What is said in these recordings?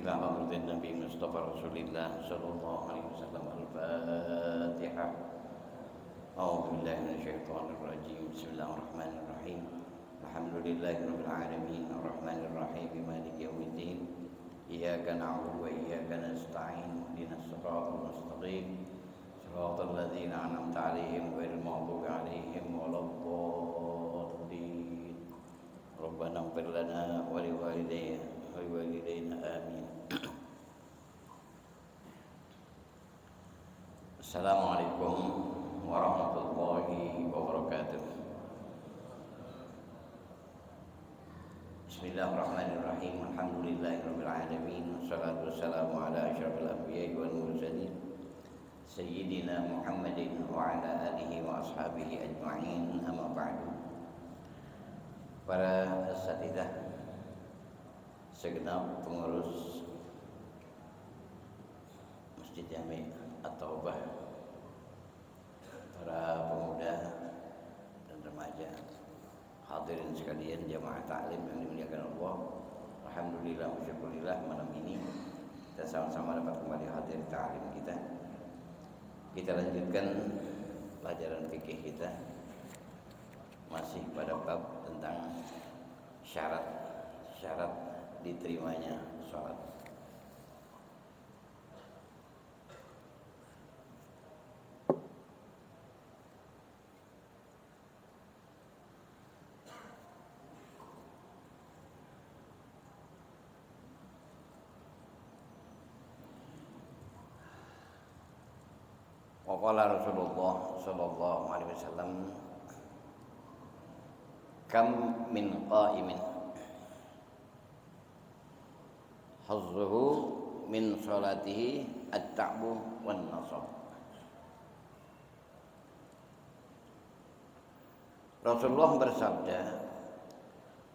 Bismillah wa murtin Nabi Mustafa Rasulillah sallallahu alaihi wasallam. Al-Fatihah. A'udzu billahi minasyaitonir rajim. Bismillahirrahmanirrahim. Alhamdulillahirabbil alamin arrahmanir rahim maliki yaumiddin. Iyyaka na'budu wa iyyaka nasta'in. Ihdinas siratal mustaqim. Siratal ladzina an'amta 'alaihim ghairil maghdubi 'alaihim waladdallin. Rabbana ighfir lana wa liwalidayna amin. Assalamualaikum warahmatullahi wabarakatuh. Bismillahirrahmanirrahim. Alhamdulillahirabbil alamin. Wassalatu wassalamu ala asyrafil anbiya'i wal mursalin sayyidina Muhammadin wa ala alihi wa ashabihi ajma'in. Amma ba'du. Para asatidzah, segenap pengurus Masjid Jami' At-Taubah, para pemuda dan remaja, hadirin sekalian jamaah taklim yang dimuliakan Allah. Alhamdulillah wa syukurillah, malam ini kita sama-sama dapat kembali hadir taklim kita. Kita lanjutkan pelajaran fikih kita, masih pada bab tentang syarat diterimanya sholat. Wa qala Rasulullah sallallahu alaihi wasallam, kam min qa'imin hazzuhu min sholatihi at-ta'bu wan nasab. Rasulullah bersabda,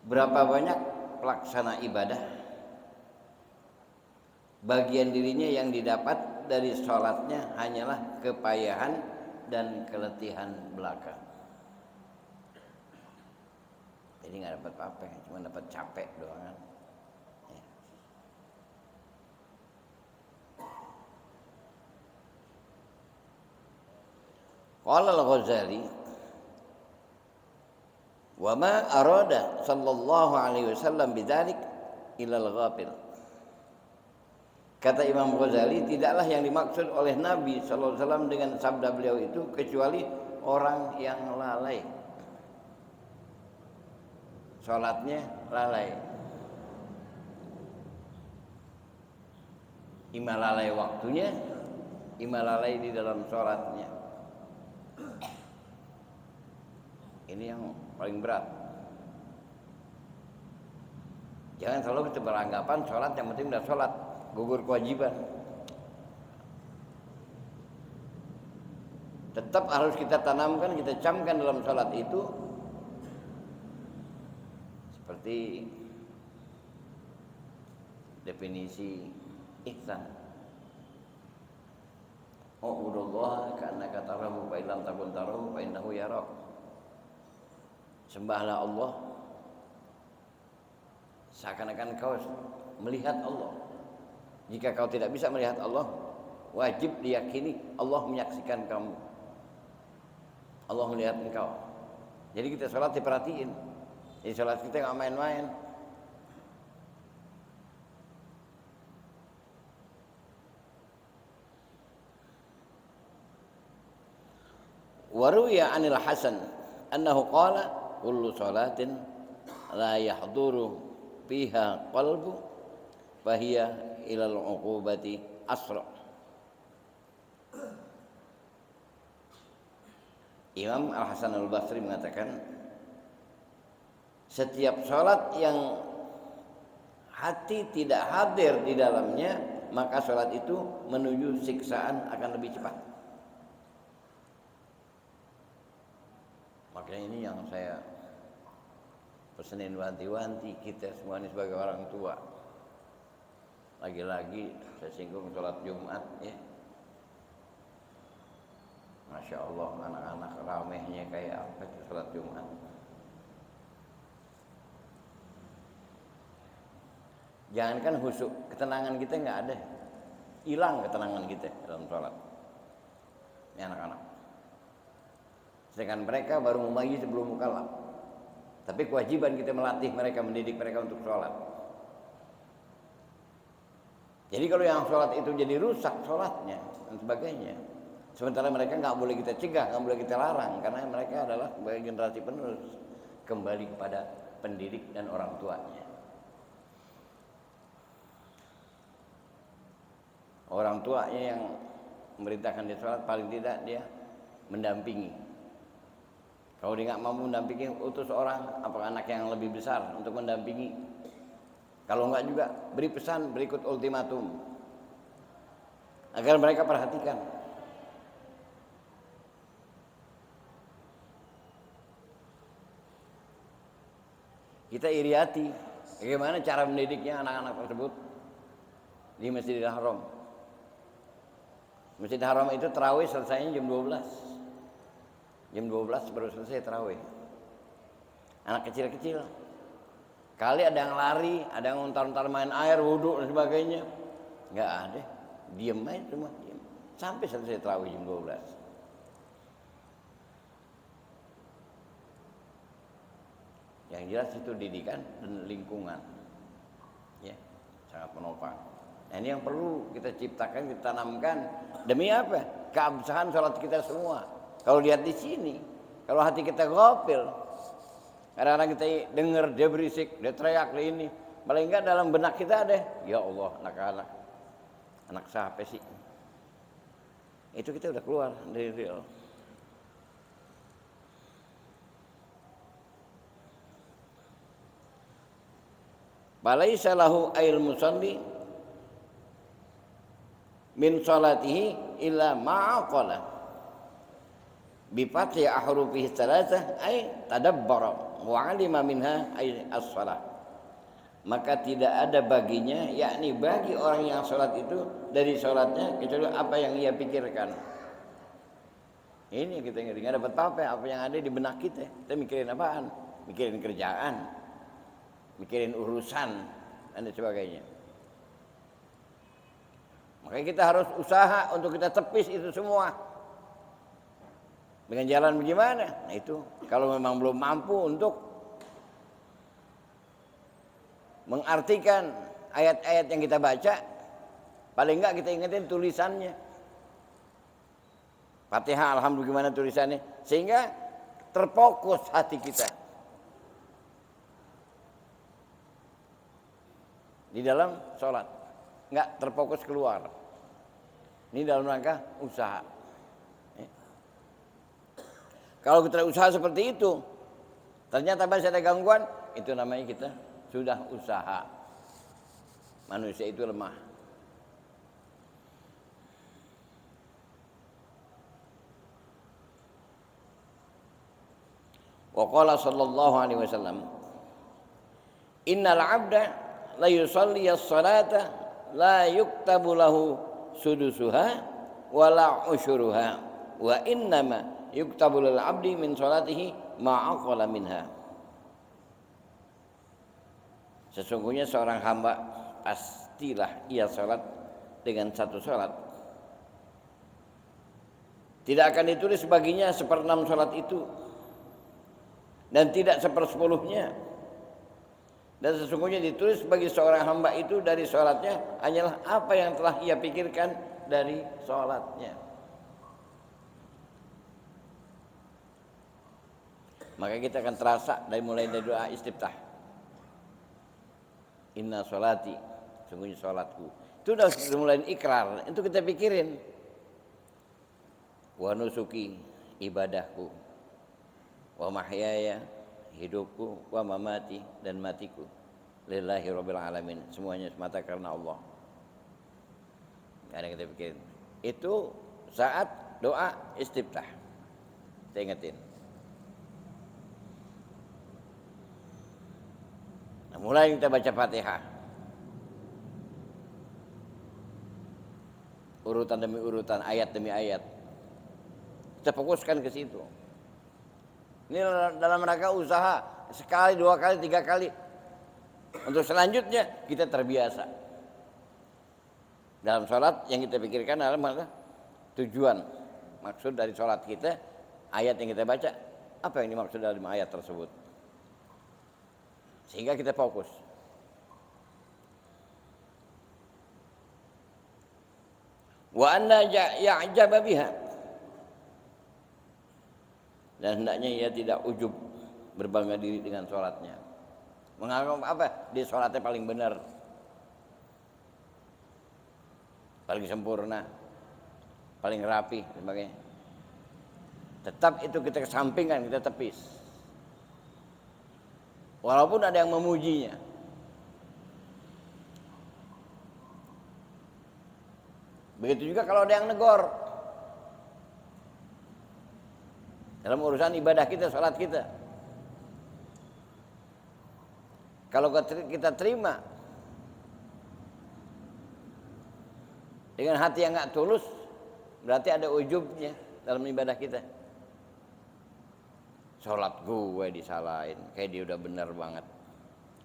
berapa banyak pelaksana ibadah bagian dirinya yang didapat dari sholatnya hanyalah kepayahan dan keletihan belaka. Jadi nggak dapat apa-apa, cuma dapat capek doang kan. Qala al-Ghazali, wa ma arada sallallahu alaihi wasallam bidzalik illa al-ghafil. Kata Imam Ghazali, tidaklah yang dimaksud oleh Nabi sallallahu alaihi wasallam dengan sabda beliau itu kecuali orang yang lalai. Salatnya lalai. Ima lalai waktunya, ima lalai di dalam salatnya. Ini yang paling berat. Jangan selalu kita beranggapan sholat yang penting udah sholat, gugur kewajiban. Tetap harus kita tanamkan, kita camkan dalam sholat itu seperti definisi ihsan. U'budullaha ka'annaka tarahu fa illam takun tarahu fa innahu yarak. Sembahlah Allah seakan-akan kau melihat Allah. Jika kau tidak bisa melihat Allah, wajib diyakini Allah menyaksikan kamu. Allah melihat engkau. Jadi kita sholat diperhatiin. Jadi sholat kita nggak main-main. Waruya anil Hasan annahu qala kullu salatin la yahduru fiha qalbu fahiya ilal uqubati asra. Imam Al-Hasan Al-Basri mengatakan, setiap salat yang hati tidak hadir di dalamnya, maka salat itu menuju siksaan akan lebih cepat. Makanya ini yang saya pesenin wanti-wanti kita semua ini sebagai orang tua. Lagi-lagi saya singgung sholat Jumat ya. Masya Allah, anak-anak ramehnya kayak apa itu sholat Jumat. Jangankan khusyuk, ketenangan kita nggak ada, hilang ketenangan kita dalam sholat. Ini anak-anak. Sedangkan mereka baru memayyiz sebelum mukallaf. Tapi kewajiban kita melatih mereka, mendidik mereka untuk sholat. Jadi kalau yang sholat itu jadi rusak sholatnya dan sebagainya, sementara mereka nggak boleh kita cegah, nggak boleh kita larang, karena mereka adalah sebagai generasi penerus, kembali kepada pendidik dan orang tuanya. Orang tuanya yang memerintahkan dia sholat, paling tidak dia mendampingi. Kalau dia nggak mampu mendampingi, utus orang, apakah anak yang lebih besar untuk mendampingi. Kalau enggak juga beri pesan berikut ultimatum agar mereka perhatikan. Kita iri hati bagaimana cara mendidiknya anak-anak tersebut di Masjidil Haram. Masjidil Haram itu tarawih selesainya jam 12. Jam 12 baru selesai tarawih. Anak kecil-kecil. Kali ada yang lari, ada yang untar-untar main air, wudhu dan sebagainya. Enggak ada. Diam aja cuma diam. Sampai selesai tarawih jam 12. Yang jelas itu didikan dan lingkungan. Ya, sangat menopang. Nah, ini yang perlu kita ciptakan, kita tanamkan. Demi apa? Keabsahan sholat kita semua. Kalau lihat di sini, kalau hati kita ghafil, kadang-kadang kita dengar dia berisik, dia teriak dia ini. Paling enggak dalam benak kita ada, ya Allah, anak siapa sih? Itu kita udah keluar dari real. Balaisa lahu ail musalli min salatihi illa ma'aqala bi fathi ahrufihi thalathah ay tadabbara wa 'alima minha ay as-shalah. Maka tidak ada baginya, yakni bagi orang yang sholat itu dari sholatnya kecuali apa yang ia pikirkan. Ini kita nggak dapat apa yang ada di benak kita. Kita mikirin apaan? Mikirin kerjaan, mikirin urusan dan sebagainya. Makanya kita harus usaha untuk kita tepis itu semua. Dengan jalan bagaimana? Nah itu kalau memang belum mampu untuk mengartikan ayat-ayat yang kita baca, paling enggak kita ingetin tulisannya. Fatihah alhamdulillah gimana tulisannya, sehingga terfokus hati kita di dalam sholat, enggak terfokus keluar. Ini dalam rangka usaha. Kalau kita usaha seperti itu, ternyata masih ada gangguan, itu namanya kita sudah usaha. Manusia itu lemah. Wa qala sallallahu alaihi wasallam, innal 'abda la yusalli as-salata la yuktabu lahu sudusuha wala usyuruha wa innama yuktabu lil 'abdi min salatihi ma aqala minha. Sesungguhnya seorang hamba pastilah ia salat dengan satu salat, tidak akan ditulis baginya 1/6 salat itu dan tidak 1/10-nya. Dan sesungguhnya ditulis bagi seorang hamba itu dari salatnya hanyalah apa yang telah ia pikirkan dari salatnya. Maka kita akan terasa mulai dari doa istiftah. Inna sholati, sungguhnya sholatku. Itu udah mulai ikrar, itu kita pikirin. Wa nusuki, ibadahku. Wa mahyaya, hidupku. Wa mamati, dan matiku. Lillahi rabbil alamin, semuanya semata karena Allah. Gak ada yang kita pikirin. Itu saat doa istiftah. Kita ingetin. Mulai kita baca Fatihah, urutan demi urutan, ayat demi ayat, kita fokuskan ke situ. Ini dalam rangka usaha, sekali, 2 kali, 3 kali, Untuk selanjutnya kita terbiasa. Dalam sholat yang kita pikirkan adalah tujuan, maksud dari sholat kita, ayat yang kita baca, apa yang dimaksud dalam ayat tersebut. Sehingga kita fokus. Wa anna ya'jaba biha. Dan hendaknya ia tidak ujub, berbangga diri dengan sholatnya. Menganggap apa? Dia sholatnya paling benar, paling sempurna, paling rapi, sebagainya. Tetap itu kita kesampingkan, kita tepis. Walaupun ada yang memujinya. Begitu juga kalau ada yang negor. Dalam urusan ibadah kita, salat kita. Kalau kita terima dengan hati yang gak tulus, berarti ada ujubnya dalam ibadah kita. Sholat gue disalahin, kayak dia udah benar banget.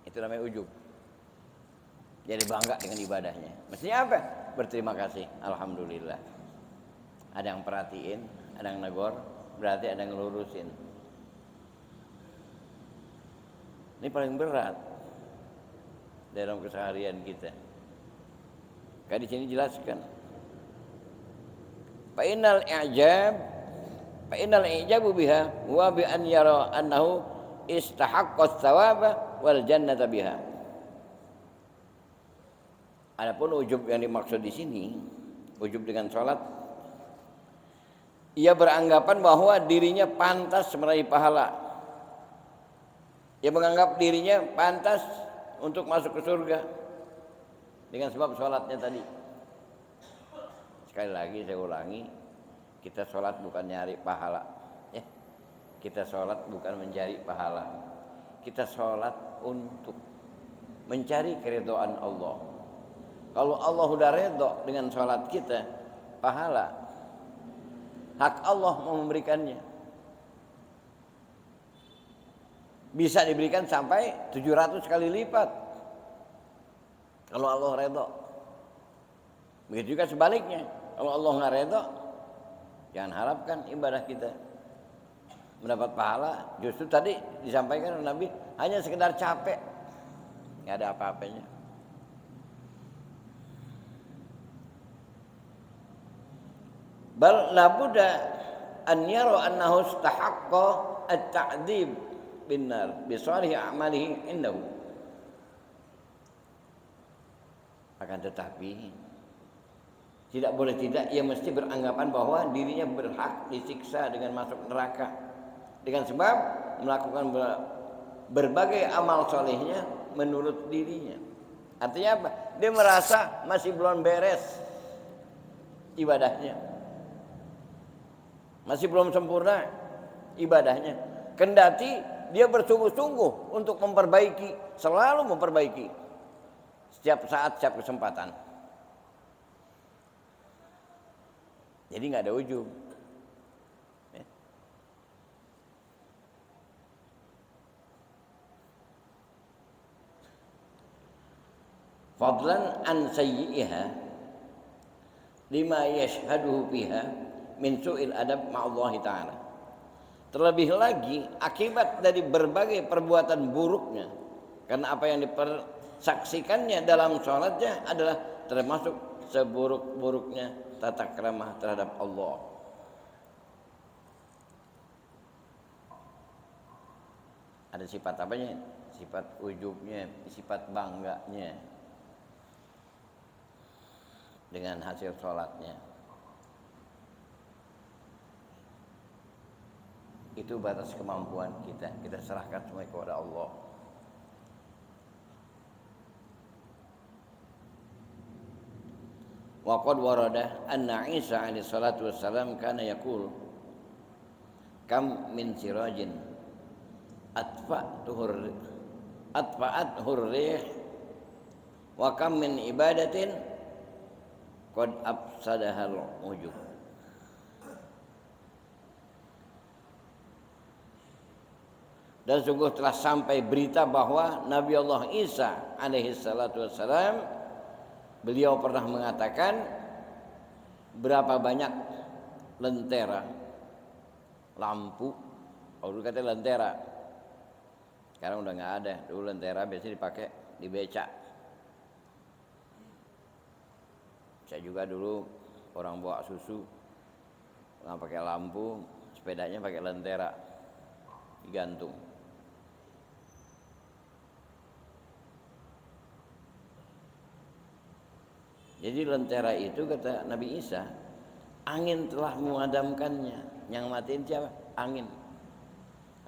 Itu namanya ujub. Jadi bangga dengan ibadahnya. Mestinya apa? Berterima kasih, alhamdulillah. Ada yang perhatiin, ada yang negor, berarti ada yang ngelurusin. Ini paling berat dalam keseharian kita. Kayak di sini jelaskan. Fa'inal i'jabu biha wa bi an yara annahu istahaqqa tsawaba wal jannata biha. Adapun ujub yang dimaksud di sini, ujub dengan salat, ia beranggapan bahwa dirinya pantas meraih pahala. Ia menganggap dirinya pantas untuk masuk ke surga dengan sebab sholatnya tadi. Sekali lagi saya ulangi, kita sholat bukan nyari pahala, ya. Kita sholat bukan mencari pahala. Kita sholat untuk mencari keridhaan Allah. Kalau Allah sudah redha dengan sholat kita, pahala hak Allah mau memberikannya. Bisa diberikan sampai 700 kali lipat kalau Allah redha. Begitu juga sebaliknya, kalau Allah nggak redha, jangan harapkan ibadah kita mendapat pahala. Justru tadi disampaikan oleh Nabi, hanya sekedar capek, nggak ada apa-apanya. Bal labudda an yara annahu istahaqqa at-ta'dzib bin-nar bi salihi a'malihi indahu. Akan tetapi tidak boleh tidak, ia mesti beranggapan bahwa dirinya berhak disiksa dengan masuk neraka dengan sebab melakukan berbagai amal solehnya menurut dirinya. Artinya apa? Dia merasa masih belum beres ibadahnya, masih belum sempurna ibadahnya. Kendati dia bersungguh-sungguh untuk memperbaiki, selalu memperbaiki setiap saat, setiap kesempatan. Jadi nggak ada ujub. Fadlan an sayyi'iha lima yashhaduhu biha min su'il adab ma'allahi ta'ala. Terlebih lagi akibat dari berbagai perbuatan buruknya, karena apa yang dipersaksikannya dalam sholatnya adalah termasuk seburuk-buruknya tata krama terhadap Allah. Ada sifat apanya? Sifat ujubnya, sifat bangganya dengan hasil sholatnya. Itu batas kemampuan kita. Kita serahkan semua kepada Allah. Wa qad warada anna Isa alaihi salatu wassalam kana yaqul kam min sirajin atfa'at hurrih wa kam min ibadatin qad afsadahal ujub. Dan sungguh telah sampai berita bahwa Nabi Allah Isa alaihi salatu wassalam, beliau pernah mengatakan, berapa banyak lentera lampu, kalau dulu kata lentera, sekarang udah nggak ada. Dulu lentera biasanya dipakai di becak. Saya juga dulu orang bawa susu nggak pakai lampu, sepedanya pakai lentera digantung. Jadi lentera itu kata Nabi Isa, angin telah memadamkannya. Yang matiin siapa? Angin.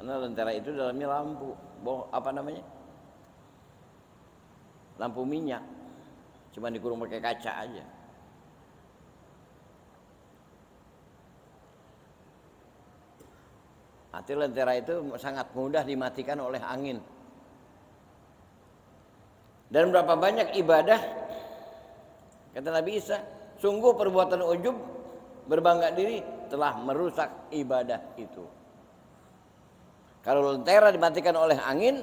Karena lentera itu dalamnya lampu, apa namanya? Lampu minyak. Cuma dikurung pakai kaca aja. Arti lentera itu sangat mudah dimatikan oleh angin. Dan berapa banyak ibadah, kata Nabi Isa, sungguh perbuatan ujub, berbangga diri, telah merusak ibadah itu. Kalau lentera dimatikan oleh angin,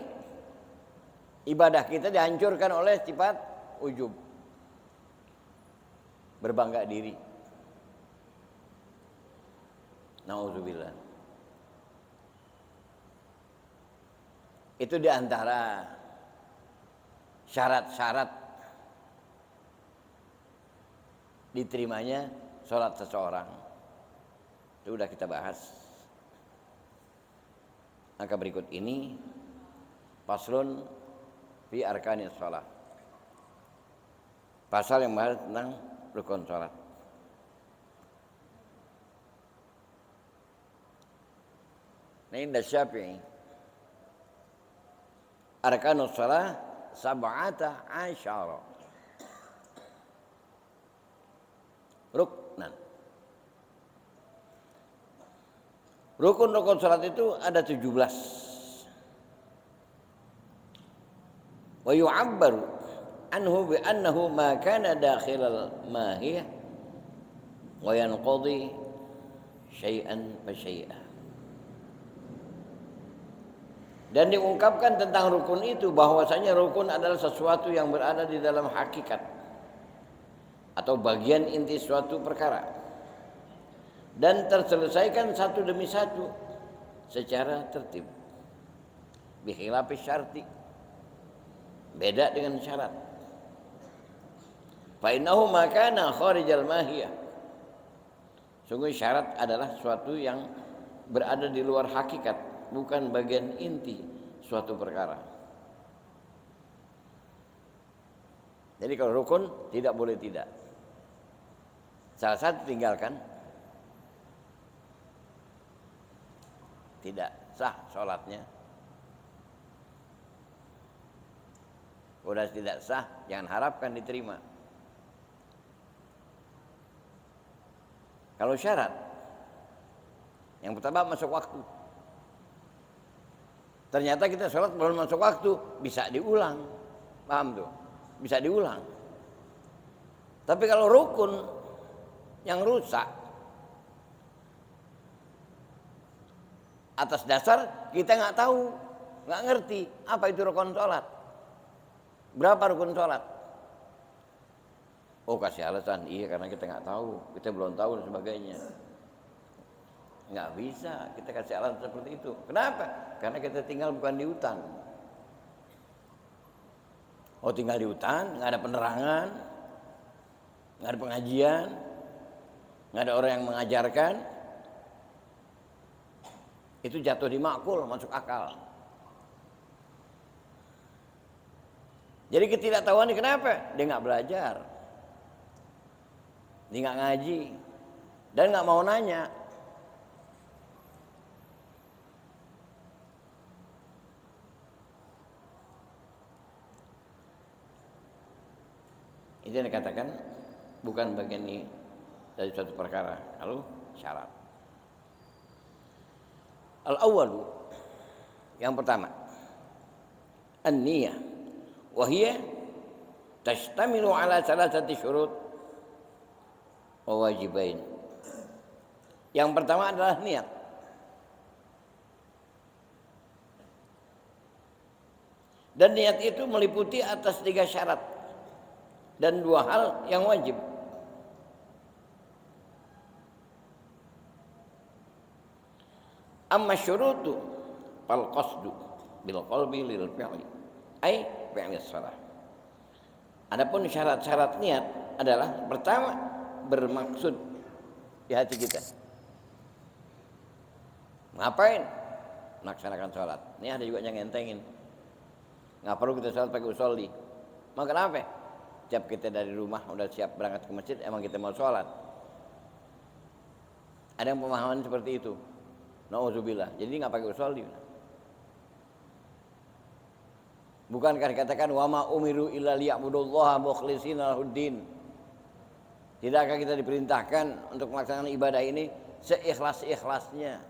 ibadah kita dihancurkan oleh sifat ujub, berbangga diri. Nauzubillah. Itu diantara syarat-syarat diterimanya sholat seseorang. Itu sudah kita bahas. Maka berikut ini faslun fi arkanis sholat. Pasal yang membahas tentang rukun sholat. Nah, ini Syafi'i. Arkanus sholat sab'ata asyara ruknan. Rukun-rukun salat itu ada 17. Wa yu'abbaru anhu bi annahu ma kana dakhilal mahiyah wa yanqadi syai'an fa syai'an. Dan diungkapkan tentang rukun itu bahwasanya rukun adalah sesuatu yang berada di dalam hakikat atau bagian inti suatu perkara dan terselesaikan satu demi satu secara tertib. Bikhilafis syarti, beda dengan syarat. Fa innahu ma kana kharijal mahiyah. Sungguh syarat adalah suatu yang berada di luar hakikat, bukan bagian inti suatu perkara. Jadi kalau rukun tidak boleh tidak. Salah satu tinggalkan, tidak sah sholatnya. Udah tidak sah, jangan harapkan diterima. Kalau syarat, yang pertama masuk waktu. Ternyata kita sholat belum masuk waktu, bisa diulang. Paham tuh? Bisa diulang. Tapi kalau rukun yang rusak, atas dasar kita nggak tahu, nggak ngerti apa itu rukun sholat. Berapa rukun sholat? Oh, kasih alasan, iya karena kita nggak tahu, kita belum tahu dan sebagainya. Nggak bisa kita kasih alasan seperti itu. Kenapa? Karena kita tinggal bukan di hutan. Oh, tinggal di hutan, nggak ada penerangan, nggak ada pengajian, nggak ada orang yang mengajarkan. Itu jatuh di makul, masuk akal. Jadi ketidaktahuan ini kenapa? Dia nggak belajar, dia nggak ngaji, dan nggak mau nanya. Itu yang dikatakan bukan bagian ini dari suatu perkara. Lalu syarat. Al-awwalu, yang pertama, an-niyah, wa hiya tashtamilu ala salasati syurut wa wajibain. Yang pertama adalah niat. Dan niat itu meliputi atas 3 syarat dan 2 hal yang wajib. Amma syurutu fal qasdu bil qalbi lil fi'li ai fi'li shalah. Adapun syarat-syarat niat adalah pertama bermaksud di hati kita. Ngapain? Melaksanakan sholat. Ini ada juga yang ngentengin. Nggak perlu kita sholat pakai usolli. Maka kenapa? Tiap kita dari rumah udah siap berangkat ke masjid, emang kita mau sholat. Ada yang pemahaman seperti itu. Nauzubillah. Jadi nggak pakai usolli. Bukankah dikatakan wa ma umiru illa liya'budullaha mukhlishina lahuddin. Tidakkah kita diperintahkan untuk melaksanakan ibadah ini seikhlas-ikhlasnya?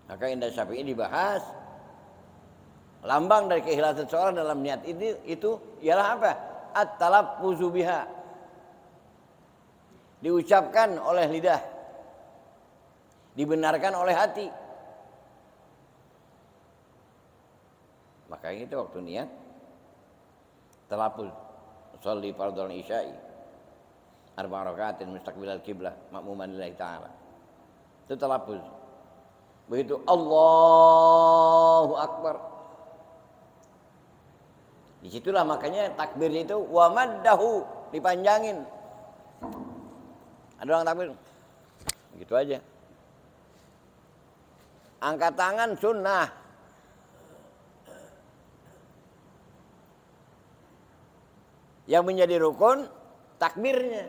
Maka indah Syafi'i dibahas lambang dari keikhlasan seorang dalam niat itu ialah apa? At-talaffuzu biha. Diucapkan oleh lidah, dibenarkan oleh hati. Makanya itu waktu niat talaffuz sholli fardhul isya'i 4 rakaatin mustaqbilal qiblah ma'muman lillahi ta'ala. Itu talaffuz. Begitu Allahu Akbar. Disitulah makanya takbirnya itu wa maddahu, dipanjangin. Ada orang takbir gitu aja. Angkat tangan sunnah. Yang menjadi rukun takbirnya.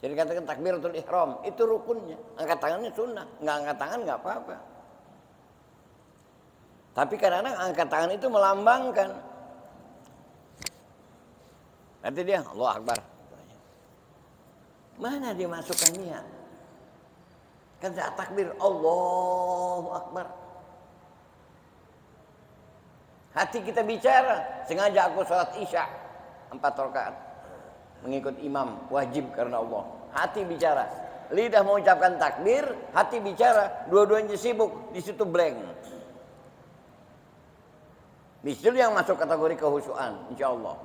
Jadi katakan takbiratul ihram itu rukunnya. Angkat tangannya sunnah. Nggak angkat tangan nggak apa-apa. Tapi kadang-kadang angkat tangan itu melambangkan. Nanti dia Allahu Akbar. Mana dia masukkan niat? Kan saat takbir Allahu Akbar. Hati kita bicara. Sengaja aku sholat isya 4 rakaat. Mengikut imam wajib karena Allah. Hati bicara. Lidah mengucapkan takbir, hati bicara. Dua-duanya sibuk, di situ blank. Di situ yang masuk kategori kehusuan, insyaallah.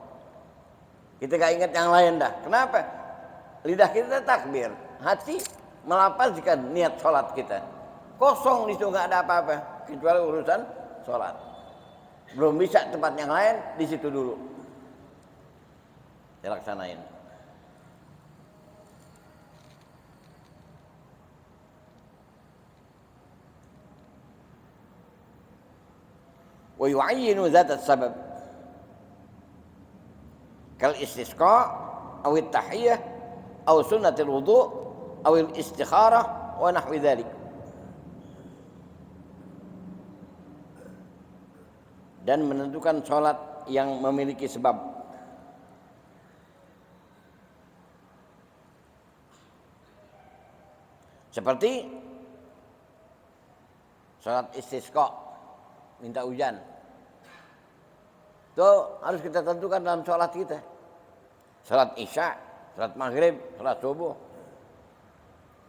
Kita gak ingat yang lain dah. Kenapa? Lidah kita takbir, hati melapazkan niat sholat kita. Kosong di situ nggak ada apa-apa kecuali urusan sholat. Belum bisa tempat yang lain, di situ dulu dilaksanain. Wa yu'ayyinu dzat as-sabab kal istisqa aw at-tahiyyah aw sunnatul wudu' aw al-istikharah wa nahwi dzalik. Dan menentukan sholat yang memiliki sebab. Seperti sholat istisqa, minta hujan. Itu harus kita tentukan dalam sholat kita. Sholat isya, sholat maghrib, sholat subuh.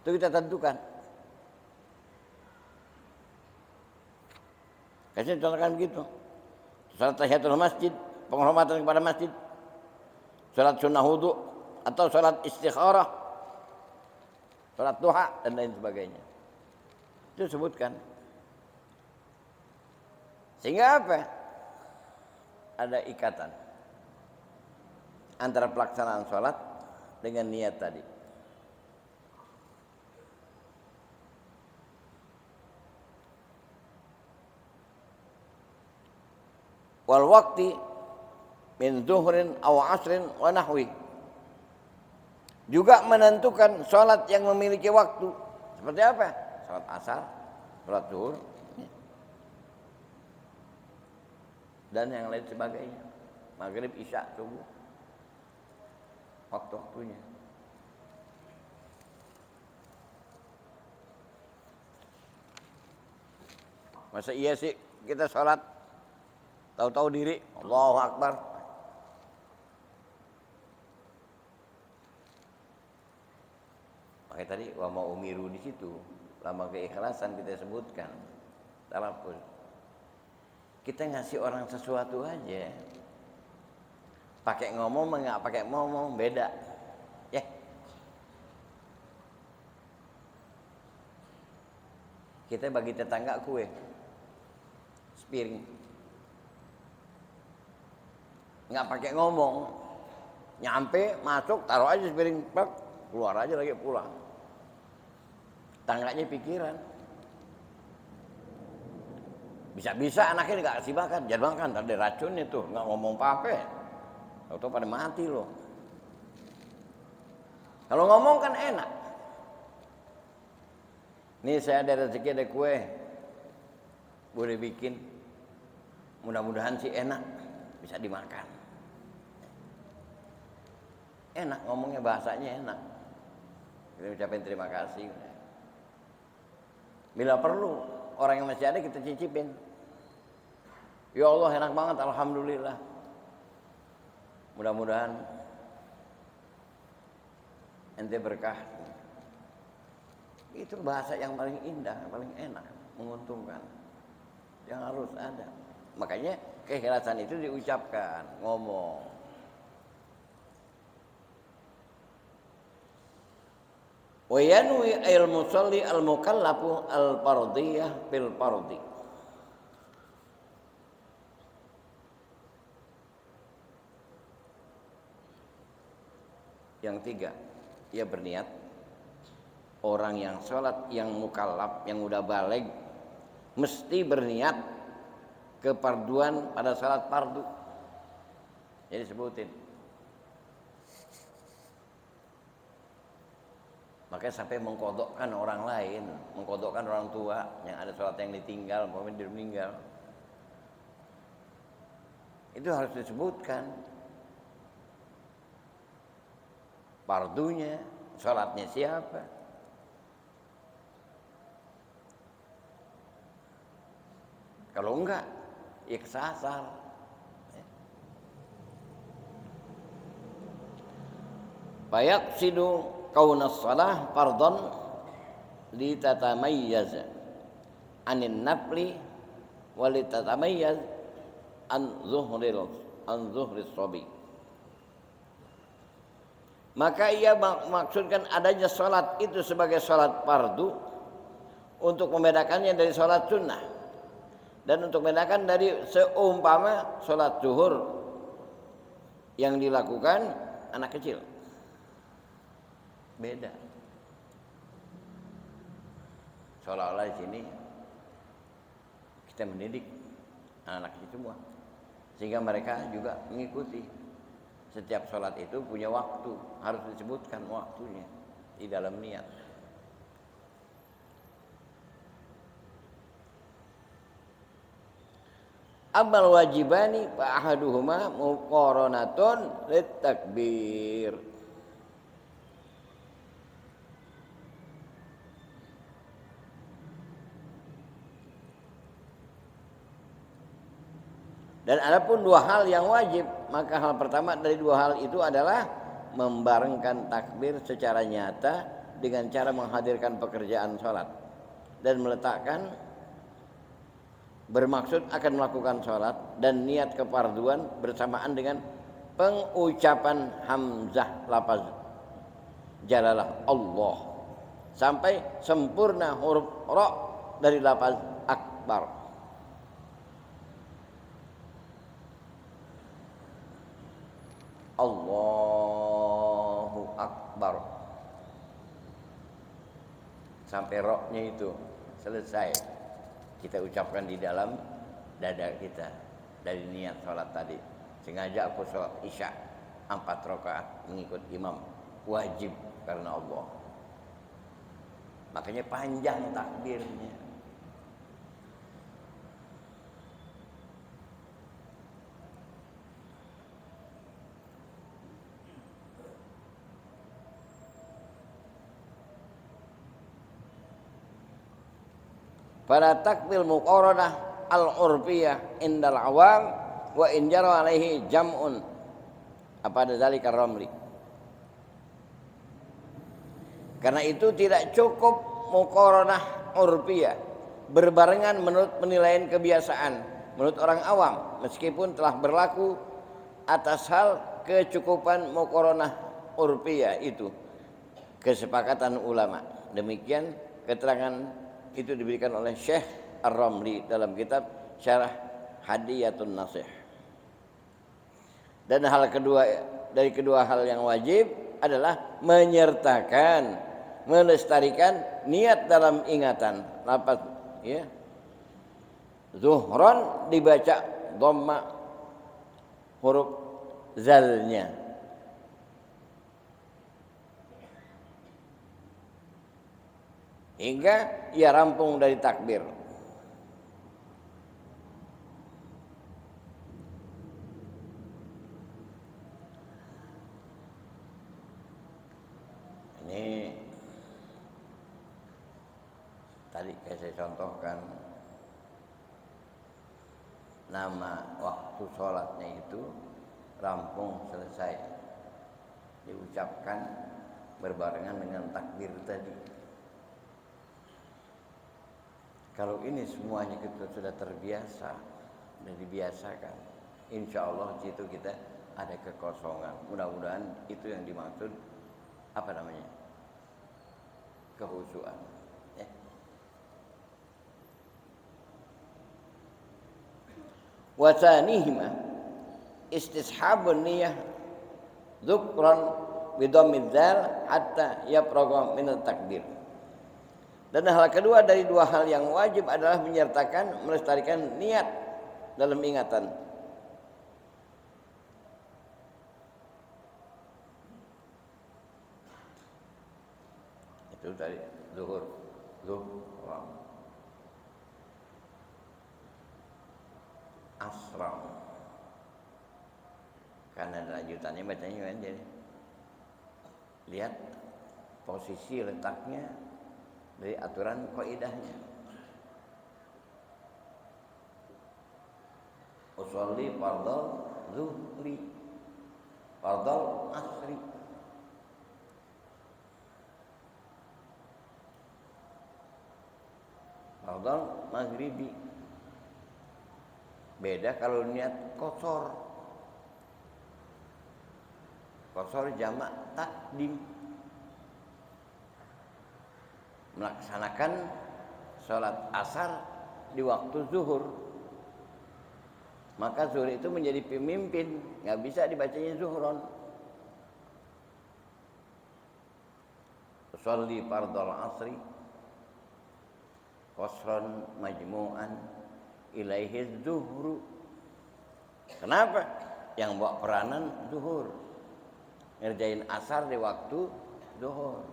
Itu kita tentukan. Kasih contohkan begitu. Sholat tahiyatul masjid, penghormatan kepada masjid. Sholat sunnah wudu atau sholat istikharah, sholat duha dan lain sebagainya. Itu sebutkan. Sehingga apa? Ada ikatan antara pelaksanaan sholat dengan niat tadi. Wal waqti min zuhrin aw asrin wa nahwi. Juga menentukan sholat yang memiliki waktu. Seperti apa? Sholat asar, sholat zuhur, dan yang lain sebagainya. Maghrib, isya, subuh. Waktu-waktunya. Masa iya sih kita sholat tahu-tahu diri Allahu Akbar. Makanya tadi wa ma umiru di situ lama keikhlasan kita sebutkan. talafuz. Kita ngasih orang sesuatu aja, pakai ngomong nggak pakai ngomong beda, ya. Kita bagi tetangga kue, sepiring, nggak pakai ngomong, nyampe masuk taruh aja sepiring, keluar aja lagi pulang. Tangganya pikiran. Bisa-bisa anaknya nggak kasih makan, jangan makan, tadi racun itu, nggak ngomong apa-apa. Tahu-tahu pada mati loh. Kalau ngomong kan enak. Nih saya ada rezeki, ada kue, boleh bikin. Mudah-mudahan sih enak, bisa dimakan. Enak ngomongnya, bahasanya enak. Kita ucapin terima kasih. Bila perlu, orang yang masih ada kita cicipin. Ya Allah enak banget, alhamdulillah. Mudah-mudahan ente berkah. Itu bahasa yang paling indah, paling enak, menguntungkan. Yang harus ada. Makanya keikhlasan itu diucapkan, ngomong. Wa yanwi al-musalli al-mukallafu al-fardiyah bil fardi. Yang tiga, ia berniat orang yang sholat, yang mukallaf, yang udah baligh mesti berniat keparduan pada sholat fardu. Jadi sebutin. Makanya sampai mengkodokkan orang lain, mengkodokkan orang tua yang ada sholat yang ditinggal, umpamanya dia meninggal. Itu harus disebutkan. Fardunya, sholatnya siapa. Kalau enggak, ya kesasar. Fayaqsidu kaunas shalah fardhan litatamayyiz anin nafli wa litatamayyiz an zuhris shabi. Maka ia maksudkan adanya sholat itu sebagai sholat fardu untuk membedakannya dari sholat sunnah dan untuk membedakan dari seumpama sholat zuhur yang dilakukan anak kecil. Beda. Seolah-olah di sini kita mendidik anak itu semua sehingga mereka juga mengikuti. Setiap sholat itu punya waktu, harus disebutkan waktunya di dalam niat. Amal wajibani fa ahaduhuma muqaranatun litakbir. Dan adapun dua hal yang wajib, maka hal pertama dari dua hal itu adalah membarengkan takbir secara nyata dengan cara menghadirkan pekerjaan sholat dan meletakkan bermaksud akan melakukan sholat dan niat kefarduan bersamaan dengan pengucapan hamzah lafaz jalalah Allah sampai sempurna huruf ra dari lafaz akbar. Allahu Akbar sampai roknya itu selesai kita ucapkan di dalam dada kita dari niat sholat tadi. Sengaja aku sholat isya 4 rakaat mengikut imam, wajib karena Allah. Makanya panjang takbirnya. Pada takbir muqaranah al-urfiyah indal awam wa in jara alaihi jam'un apa ada zalika ramli. Karena itu tidak cukup muqaranah urfiyah berbarengan menurut penilaian kebiasaan menurut orang awam meskipun telah berlaku atas hal kecukupan muqaranah urfiyah itu kesepakatan ulama. Demikian keterangan itu diberikan oleh Syekh Ar-Ramli dalam kitab Syarah Hadiyatun Nasih. Dan hal kedua dari kedua hal yang wajib adalah menyertakan, melestarikan niat dalam ingatan. Lafaz ya. Zuhron dibaca dhamma huruf zalnya. Hingga ia rampung dari takbir. Ini tadi saya contohkan nama waktu sholatnya itu rampung selesai diucapkan berbarengan dengan takbir tadi. Kalau ini semuanya kita sudah terbiasa dan dibiasakan, insya Allah di situ kita ada kekosongan. Mudah-mudahan itu yang dimaksud apa namanya? Kehusuan. Ya. Wa tsanihima istishabun niyah dzukran bidhammidz dzal hatta yafragha min at-takbir. Dan hal kedua dari dua hal yang wajib adalah menyertakan melestarikan niat dalam ingatan. Itu dari zuhur, asram. Karena lanjutannya bacanya kan jadi lihat posisi letaknya dari aturan kaidahnya. Usolli fardal zuhri, fardal asri. Fardal maghribi. Beda kalau niat qashar. Qashar jamak takdim. Melaksanakan sholat asar di waktu zuhur, maka zuhur itu menjadi pemimpin, nggak bisa dibacanya zuhron. Sholli fardal asri qasran majmu'an ilaihi zuhru. Kenapa? Yang bawa peranan zuhur, ngerjain asar di waktu zuhur.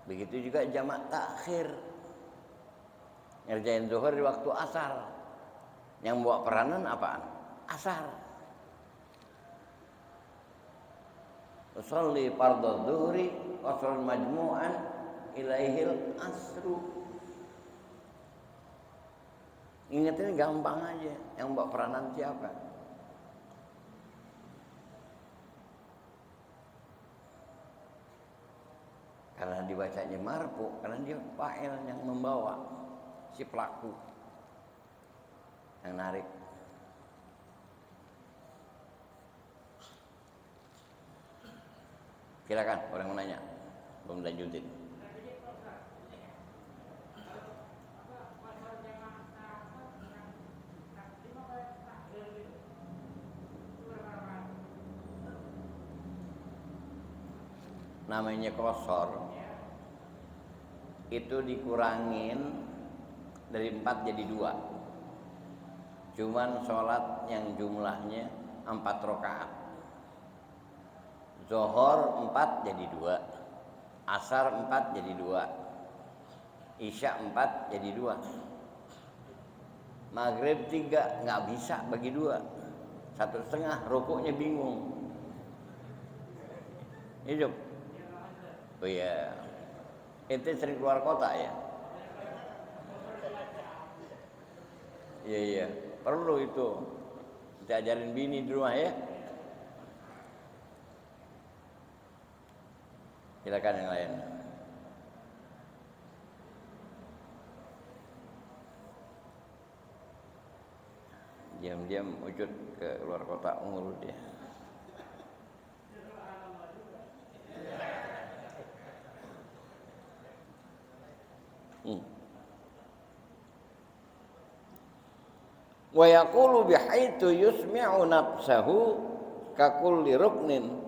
Begitu juga jamak takhir, ngerjain zuhur di waktu asar. Yang bawa peranan apaan? Asar. Usolli fardhu dhuhri qasran majmu'an ilaihil asru. Ingetin gampang aja, yang bawa peranan siapa? Karena dibacanya marfu, karena dia fa'il yang membawa, si pelaku yang narik. Silakan orang mau nanya, belum lanjutin. Namanya qashar itu dikurangin dari 4 jadi 2. Cuman sholat yang jumlahnya 4 rakaat. Zuhur 4 jadi 2, asar 4 jadi 2, isya 4 jadi 2, maghrib 3 nggak bisa bagi 2, 1,5 rukuknya bingung. Hidup. Oh iya, ente sering keluar kota ya? Iya, perlu itu. Kita ajarin bini di rumah ya. Silakan yang lain. Diam-diam wujud ke luar kota ngurut dia. Wa yaqulu bihaitsu yusmi'u nafsahu ka kulli ruknin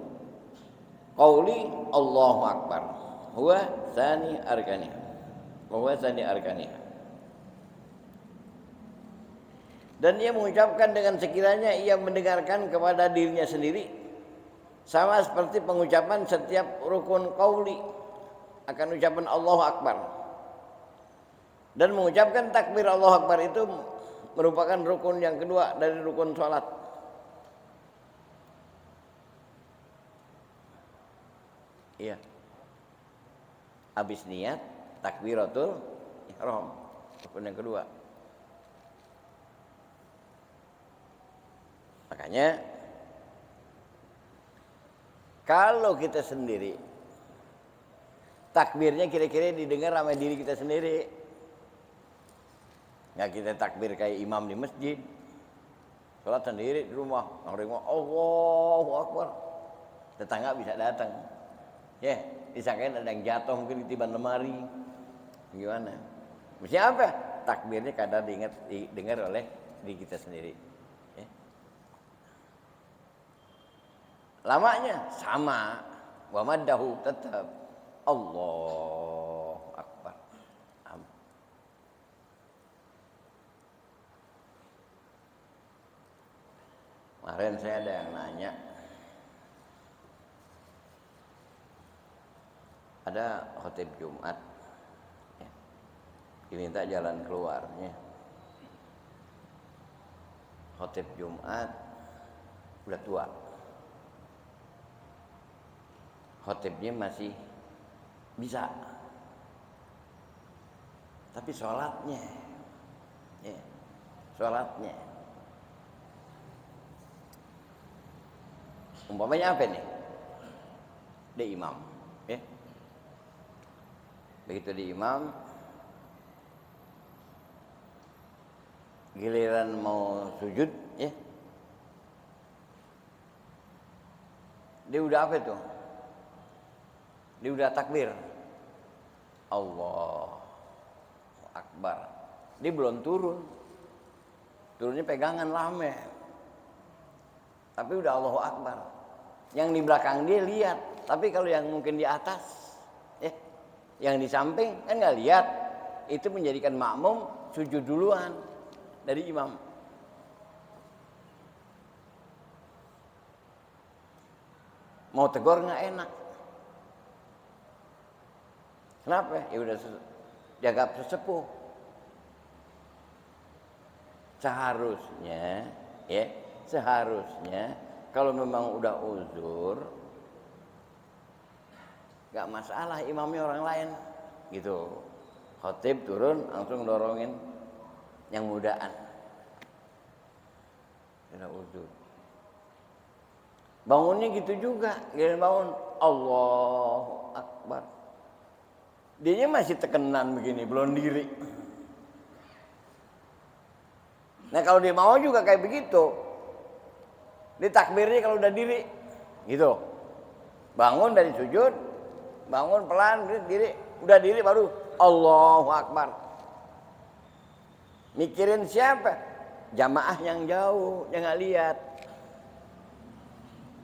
qauli Allahu akbar huwa tsani arkaniha dan dia mengucapkan dengan sekiranya ia mendengarkan kepada dirinya sendiri sama seperti pengucapan setiap rukun qauli akan ucapan Allahu akbar. Dan mengucapkan takbir Allahu akbar itu merupakan rukun yang kedua dari rukun salat. Iya. Habis niat takbiratul ihram, rukun yang kedua. Makanya kalau kita sendiri takbirnya kira-kira didengar sama diri kita sendiri. Nggak kita takbir kayak imam di masjid, sholat sendiri di rumah, orang ngomong Allahu Akbar, tetangga bisa datang, ya, disangkain ada yang jatuh mungkin ditiban lemari, gimana? Mesti apa? Takbirnya kadang didengar oleh diri kita sendiri. Ya. Lamanya sama, wa maddahu tetap Allahu Akbar. Kemarin saya ada yang nanya, ada khotib Jumat, ya, diminta jalan keluarnya. Khotib Jumat udah tua, khotibnya masih bisa, tapi sholatnya, ya, sholatnya. Umpamanya apa nih? Dia imam, ya. Begitu di imam, giliran mau sujud, ya. Dia udah apa itu? Dia udah takbir. Allahu Akbar. Dia belum turun. Turunnya pegangan lama. Tapi udah Allahu Akbar. Yang di belakang dia lihat, tapi kalau yang mungkin di atas, ya, yang di samping kan nggak lihat, itu menjadikan makmum sujud duluan dari imam. Mau tegur nggak enak. Kenapa? Ya udah jaga sesepuh. Seharusnya, ya, seharusnya kalau memang udah uzur, nggak masalah imamnya orang lain, gitu. Khotib turun langsung dorongin yang mudaan. Udah uzur. Bangunnya gitu juga, giliran bangun Allahu Akbar. Dianya masih tekenan begini, belum diri. Nah kalau dia mau juga kayak begitu, dia takbirnya kalau udah diri, gitu. Bangun dari sujud, bangun pelan, diri, udah diri baru Allahu Akbar. Mikirin siapa? Jamaah yang jauh, yang nggak lihat.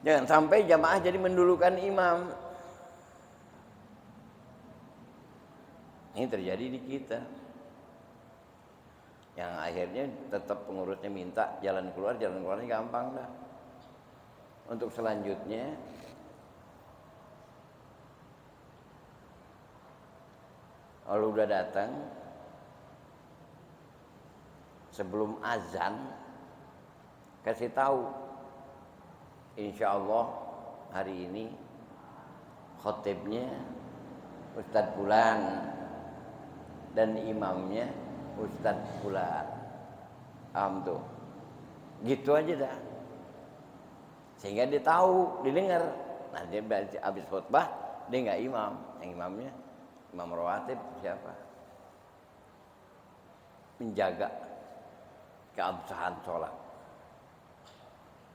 Jangan sampai jamaah jadi mendulukan imam. Ini terjadi di kita. Yang akhirnya tetap pengurusnya minta jalan keluarnya gampang dah. Untuk selanjutnya kalau udah datang sebelum azan kasih tahu, insya Allah hari ini khotibnya Ustadz Fulan dan imamnya Ustadz Fulan. Paham tuh? Gitu aja dah. Sehingga dia tahu, didengar. Nah dia habis khutbah dia nggak imam, yang imamnya imam rawatib siapa? Menjaga keabsahan sholat.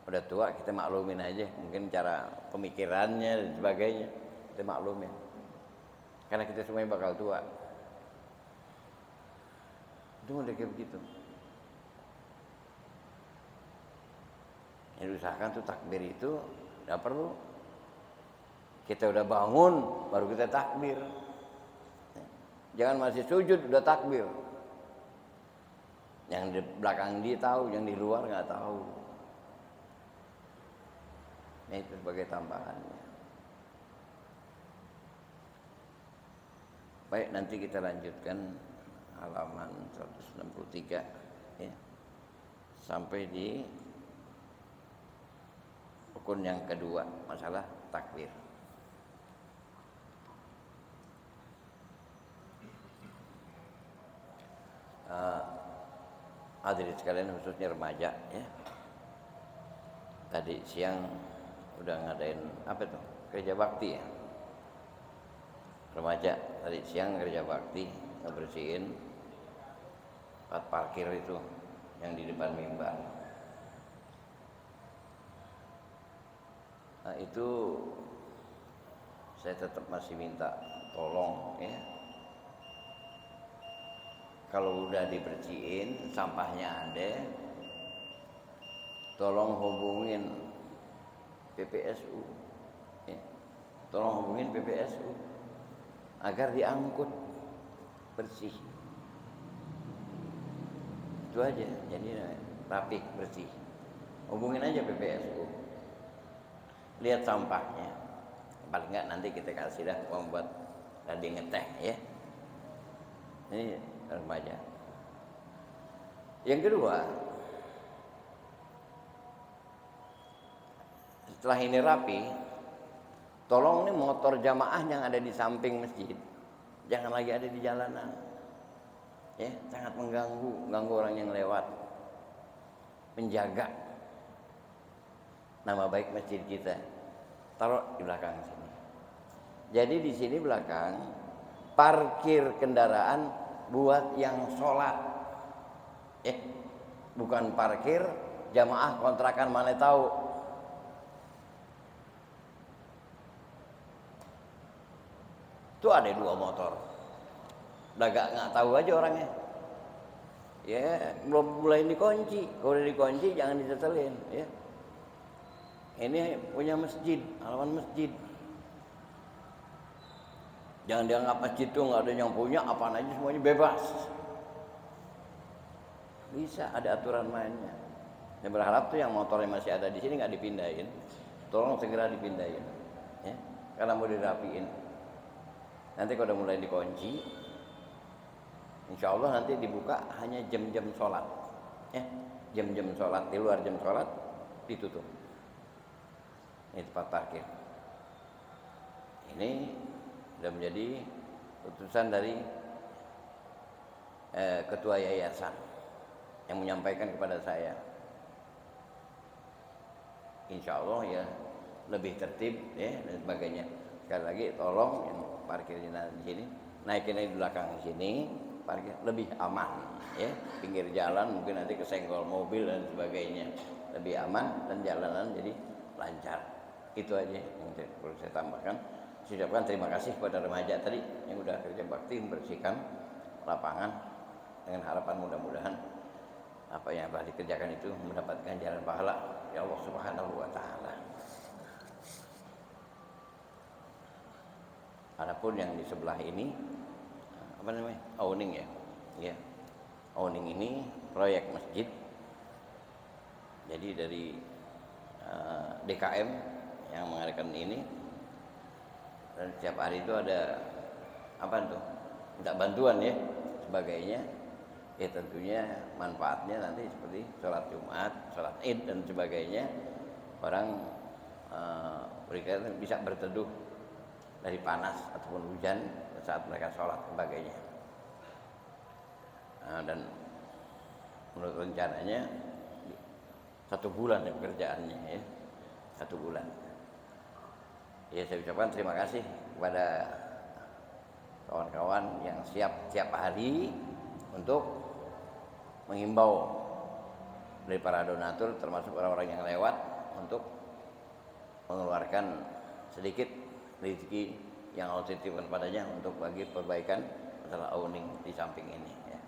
Udah tua kita maklumin aja, mungkin cara pemikirannya dan sebagainya kita maklumin. Karena kita semuanya bakal tua. Itu udah kayak begitu. Yang diusahakan tuh takbir itu nggak perlu. Kita udah bangun baru kita takbir. Jangan masih sujud udah takbir. Yang di belakang dia tahu, yang di luar nggak tahu. Nah, itu sebagai tambahannya. Baik, nanti kita lanjutkan halaman 163 ya. Sampai di rukun yang kedua, masalah takbir. Hadirin sekalian, khususnya remaja ya. Tadi siang udah ngadain apa tuh? Kerja bakti ya. Remaja tadi siang kerja bakti, ngebersihin tempat parkir itu yang di depan mimbar. Nah, itu saya tetap masih minta tolong ya. Kalau udah dibersihin, sampahnya ada, tolong hubungin PPSU ya. Tolong hubungin PPSU agar diangkut bersih. Itu aja, jadi rapi, bersih. Hubungin aja PPSU, lihat sampahnya. Paling enggak nanti kita kasih dah membuat tadi ngeteh ya. Ini remaja. Yang kedua, setelah ini rapi, tolong nih motor jamaah yang ada di samping masjid jangan lagi ada di jalanan ya, sangat mengganggu orang yang lewat. Menjaga nama baik masjid kita, taruh di belakang sini. Jadi di sini belakang parkir kendaraan buat yang sholat bukan parkir jamaah kontrakan mana tahu. Itu ada 2 motor, udah nggak tahu aja orangnya ya, belum mulai dikunci. Kalau udah dikunci jangan disetelin ya. Ini punya masjid, halaman masjid. Jangan dianggap masjid itu nggak ada yang punya, apaan aja semuanya bebas. Bisa ada aturan mainnya. Saya berharap tuh yang motornya masih ada di sini nggak dipindahin, tolong segera dipindahin ya, karena mau dirapiin. Nanti kalau udah mulai dikunci, insya Allah nanti dibuka hanya jam-jam sholat ya. Jam-jam sholat, di luar jam sholat ditutup. Ini tempat parkir. Ini sudah menjadi putusan dari ketua yayasan yang menyampaikan kepada saya. Insya Allah ya lebih tertib ya dan sebagainya. Sekali lagi tolong yang parkirnya di sini, naikin di belakang sini, parkir lebih aman ya. Pinggir jalan mungkin nanti kesenggol mobil dan sebagainya, lebih aman dan jalanan jadi lancar. Itu aja yang perlu saya tambahkan. Saya ucapkan terima kasih kepada remaja tadi yang udah kerja bakti membersihkan lapangan, dengan harapan mudah-mudahan apa yang telah dikerjakan itu mendapatkan jalan pahala ya Allah Subhanahu wa taala. Adapun yang di sebelah ini apa namanya? Awning ya. Ya. Awning ini proyek masjid. Jadi dari DKM yang mengadakan ini, dan setiap hari itu ada apa tuh? Minta bantuan ya, sebagainya. Ya tentunya manfaatnya nanti seperti sholat Jumat, sholat Id dan sebagainya. Orang mereka bisa berteduh dari panas ataupun hujan saat mereka sholat sebagainya. Dan menurut rencananya 1 bulan ya pekerjaannya ya, 1 bulan. Ya saya ucapkan terima kasih kepada kawan-kawan yang siap tiap hari untuk menghimbau dari para donatur termasuk orang-orang yang lewat untuk mengeluarkan sedikit rezeki yang Allah titipkan padanya untuk bagi perbaikan masalah owning di samping ini ya.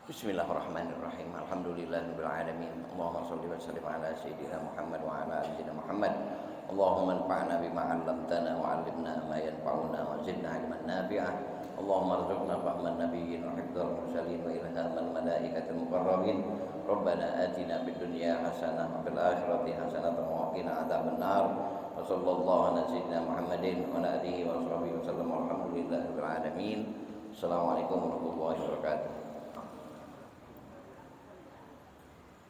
Bismillahirrahmanirrahim. Alhamdulillahirabbil alamin. Allahumma shalli wa sallim ala sayyidina Muhammad wa ala ali sayyidina Muhammad. Allahumma anfa'na bima 'allamtana wa 'allimna ma yanfa'una wa zidna 'ilman nafi'ah. Allahumma arzuqna fahman nabiyyin wa hifdzal mursalin wa ilhamal malaikatil muqarrabin. Rabbana atina fid dunya hasanah wa fil akhirati hasanah wa qina adzabannar. Wa sallallahu ala sayyidina Muhammadin wa ala alihi wa sahbihi wasallam. Alhamdulillahirabbil alamin. Assalamualaikum warahmatullahi wabarakatuh.